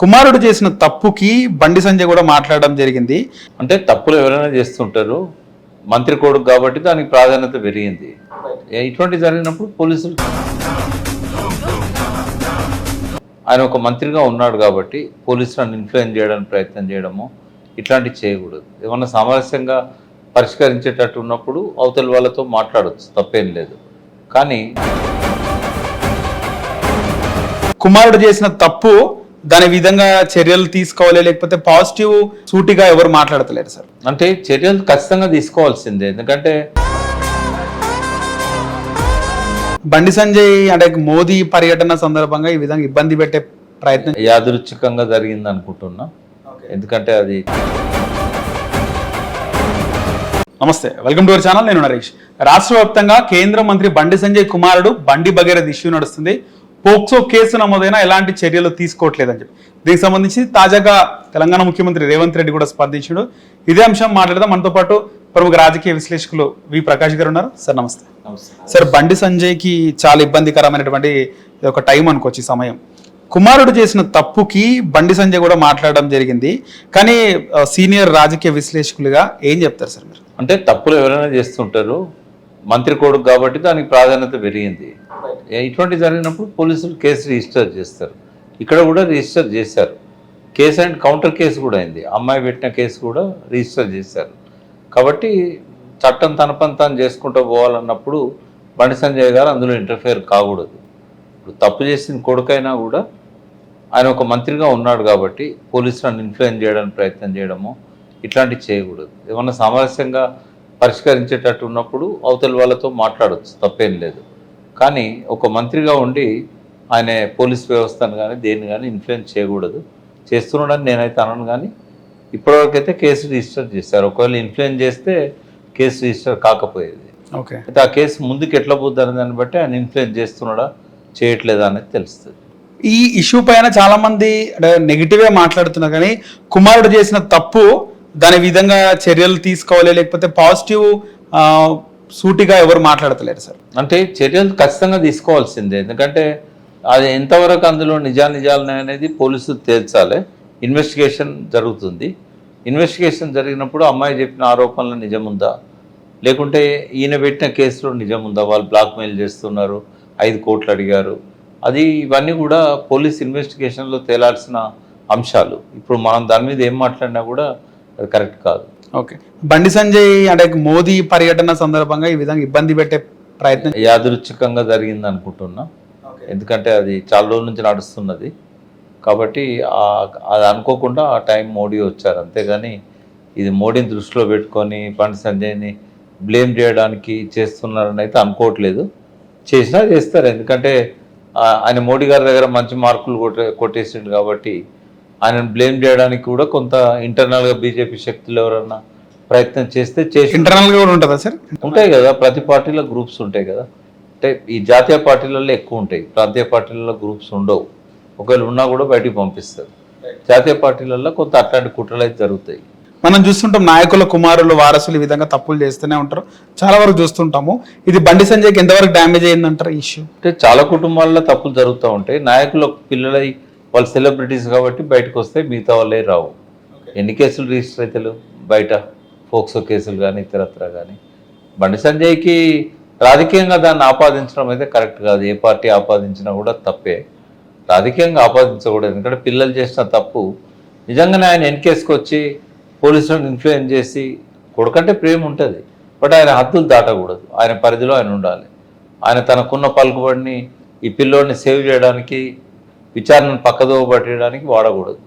కుమారుడు చేసిన తప్పుకి బండి సంజయ్ కూడా మాట్లాడడం జరిగింది. అంటే తప్పులు ఎవరైనా చేస్తుంటారు, మంత్రి కొడుకు కాబట్టి దానికి ప్రాధాన్యత పెరిగింది. ఇటువంటి జరిగినప్పుడు పోలీసులు, ఆయన ఒక మంత్రిగా ఉన్నాడు కాబట్టి పోలీసులను ఇన్ఫ్లుయెన్స్ చేయడానికి ప్రయత్నం చేయడము ఇట్లాంటివి చేయకూడదు. ఏమన్నా సామరస్యంగా పరిష్కరించేటట్టు ఉన్నప్పుడు అవతల వాళ్ళతో మాట్లాడవచ్చు, తప్పేం లేదు. కానీ కుమారుడు చేసిన తప్పు దాని విధంగా చర్యలు తీసుకోవాలి, లేకపోతే పాజిటివ్ సూటిగా ఎవరు మాట్లాడతలేరు సార్. అంటే చర్యలు ఖచ్చితంగా తీసుకోవాల్సిందే. ఎందుకంటే బండి సంజయ్ అంటే మోదీ పర్యటన సందర్భంగా ఈ విధంగా ఇబ్బంది పెట్టే ప్రయత్నం యాదృచ్ఛికంగా జరిగింది అనుకుంటున్నా. ఎందుకంటే అది. నమస్తే, వెల్కమ్ టు అవర్ ఛానల్. నేను నరేష్. రాష్ట్ర వ్యాప్తంగా కేంద్ర మంత్రి బండి సంజయ్ కుమారుడు బండి భగీరథ్ ఇష్యూ నడుస్తుంది. పోక్సో కేసు నమోదైనా ఎలాంటి చర్యలు తీసుకోవట్లేదని చెప్పి దీనికి సంబంధించి తాజాగా తెలంగాణ ముఖ్యమంత్రి రేవంత్ రెడ్డి కూడా స్పందించాడు. ఇదే అంశం మాట్లాడదాం. మనతో పాటు ప్రముఖ రాజకీయ విశ్లేషకులు వి ప్రకాష్ గారు ఉన్నారు. సార్ నమస్తే. సార్, బండి సంజయ్కి చాలా ఇబ్బందికరమైనటువంటి ఒక టైం అనుకోవచ్చు ఈ సమయం. కుమారుడు చేసిన తప్పుకి బండి సంజయ్ కూడా మాట్లాడడం జరిగింది. కానీ సీనియర్ రాజకీయ విశ్లేషకులుగా ఏం చెప్తారు సార్ మీరు? అంటే తప్పులు ఎవరైనా చేస్తుంటారు, మంత్రి కొడుకు కాబట్టి దానికి ప్రాధాన్యత పెరిగింది. ఇటువంటి జరిగినప్పుడు పోలీసులు కేసు రిజిస్టర్ చేస్తారు. ఇక్కడ కూడా రిజిస్టర్ చేశారు. కేసు అండ్ కౌంటర్ కేసు కూడా అయింది. అమ్మాయి పెట్టిన కేసు కూడా రిజిస్టర్ చేశారు. కాబట్టి చట్టం తన పని తాను చేసుకుంటూ పోవాలన్నప్పుడు బండి సంజయ్ గారు అందులో ఇంటర్ఫియర్ కాకూడదు. ఇప్పుడు తప్పు చేసిన కొడుకైనా కూడా ఆయన ఒక మంత్రిగా ఉన్నాడు కాబట్టి పోలీసులను ఇన్ఫ్లుయెన్స్ చేయడానికి ప్రయత్నం చేయడము ఇట్లాంటివి చేయకూడదు. ఏమన్నా సామరస్యంగా పరిష్కరించేటట్టు ఉన్నప్పుడు అవతల వాళ్ళతో మాట్లాడవచ్చు, తప్పేం లేదు. కానీ ఒక మంత్రిగా ఉండి ఆయన పోలీస్ వ్యవస్థను కానీ దేన్ని కానీ ఇన్ఫ్లుయెన్స్ చేయకూడదు. చేస్తున్నాడని నేనైతే అనను. కానీ ఇప్పటివరకు అయితే కేసు రిజిస్టర్ చేశారు. ఒకవేళ ఇన్ఫ్లుయెన్స్ చేస్తే కేసు రిజిస్టర్ కాకపోయేది. ఓకే, అయితే ఆ కేసు ముందుకు ఎట్లా పోద్ది అనే దాన్ని బట్టి ఆయన ఇన్ఫ్లుయెన్స్ చేస్తున్నాడా చేయట్లేదా అనేది తెలుస్తుంది. ఈ ఇష్యూ పైన చాలా మంది నెగిటివ్గా మాట్లాడుతున్నారు. కానీ కుమారుడు చేసిన తప్పు దాని విధంగా చర్యలు తీసుకోవాలి, లేకపోతే పాజిటివ్ సూటిగా ఎవరు మాట్లాడతలేరు సార్. అంటే చర్యలు ఖచ్చితంగా తీసుకోవాల్సిందే. ఎందుకంటే అది ఎంతవరకు అందులో నిజాలు అనేది పోలీసులు తేల్చాలి. ఇన్వెస్టిగేషన్ జరుగుతుంది. ఇన్వెస్టిగేషన్ జరిగినప్పుడు అమ్మాయి చెప్పిన ఆరోపణలు నిజముందా, లేకుంటే ఈయన పెట్టిన కేసులో నిజముందా, వాళ్ళు బ్లాక్మెయిల్ చేస్తున్నారు, 5 కోట్లు అడిగారు, అది ఇవన్నీ కూడా పోలీస్ ఇన్వెస్టిగేషన్లో తేలాల్సిన అంశాలు. ఇప్పుడు మనం దాని మీద ఏం మాట్లాడినా కూడా అది కరెక్ట్ కాదు. ఓకే, బండి సంజయ్ అంటే మోదీ పర్యటన సందర్భంగా ఈ విధంగా ఇబ్బంది పెట్టే ప్రయత్నం యాదృచ్ఛికంగా జరిగింది అనుకుంటున్నా. ఎందుకంటే అది చాలా రోజుల నుంచి నడుస్తున్నది కాబట్టి అది అనుకోకుండా ఆ టైం మోడీ వచ్చారు. అంతేగాని ఇది మోడీని దృష్టిలో పెట్టుకొని బండి సంజయ్ని బ్లేమ్ చేయడానికి చేస్తున్నారని అయితే అనుకోవట్లేదు. చేసినా చేస్తారు. ఎందుకంటే ఆయన మోడీ గారి దగ్గర మంచి మార్కులు కొట్టేసిండు కాబట్టి ఆయనను బ్లేమ్ చేయడానికి కూడా కొంత ఇంటర్నల్గా బీజేపీ శక్తులు ఎవరన్నా ప్రయత్నం చేస్తే ఇంటర్నల్గా కూడా ఉంటుందా సార్? ఉంటాయి కదా, ప్రతి పార్టీలో గ్రూప్స్ ఉంటాయి కదా. అంటే ఈ జాతీయ పార్టీలలో ఎక్కువ ఉంటాయి, ప్రాంతీయ పార్టీలలో గ్రూప్స్ ఉండవు. ఒకవేళ ఉన్నా కూడా బయటికి పంపిస్తారు. జాతీయ పార్టీలలో కొంత అట్లాంటి కుట్రలు అయితే జరుగుతాయి. మనం చూస్తుంటాం, నాయకుల కుమారులు వారసులు ఈ విధంగా తప్పులు చేస్తూనే ఉంటారు, చాలా వరకు చూస్తుంటాము. ఇది బండి సంజయ్కి ఎంతవరకు డ్యామేజ్ అయ్యిందంటారు ఇష్యూ? అంటే చాలా కుటుంబాల్లో తప్పులు జరుగుతూ ఉంటాయి. నాయకుల పిల్లలై వాళ్ళు సెలబ్రిటీస్ కాబట్టి బయటకు వస్తే మిగతా వాళ్ళే రావు. ఎన్ని కేసులు రిజిస్టర్ అవుతారు బయట, పోక్సో కేసులు కానీ ఇతరత్ర కానీ. బండి సంజయ్కి రాజకీయంగా దాన్ని ఆపాదించడం అయితే కరెక్ట్ కాదు. ఏ పార్టీ ఆపాదించినా కూడా తప్పే. రాజకీయంగా ఆపాదించకూడదు. ఎందుకంటే పిల్లలు చేసిన తప్పు నిజంగానే ఆయన ఎన్కేసుకు వచ్చి పోలీసులను ఇన్ఫ్లుయెన్స్ చేసి, కొడుకంటే ప్రేమ ఉంటుంది బట్ ఆయన హద్దులు దాటకూడదు. ఆయన పరిధిలో ఆయన ఉండాలి. ఆయన తనకున్న పలుకుబడిని ఈ పిల్లోడిని సేవ్ చేయడానికి, విచారణను పక్కదోవ పట్టడానికి వాడకూడదు.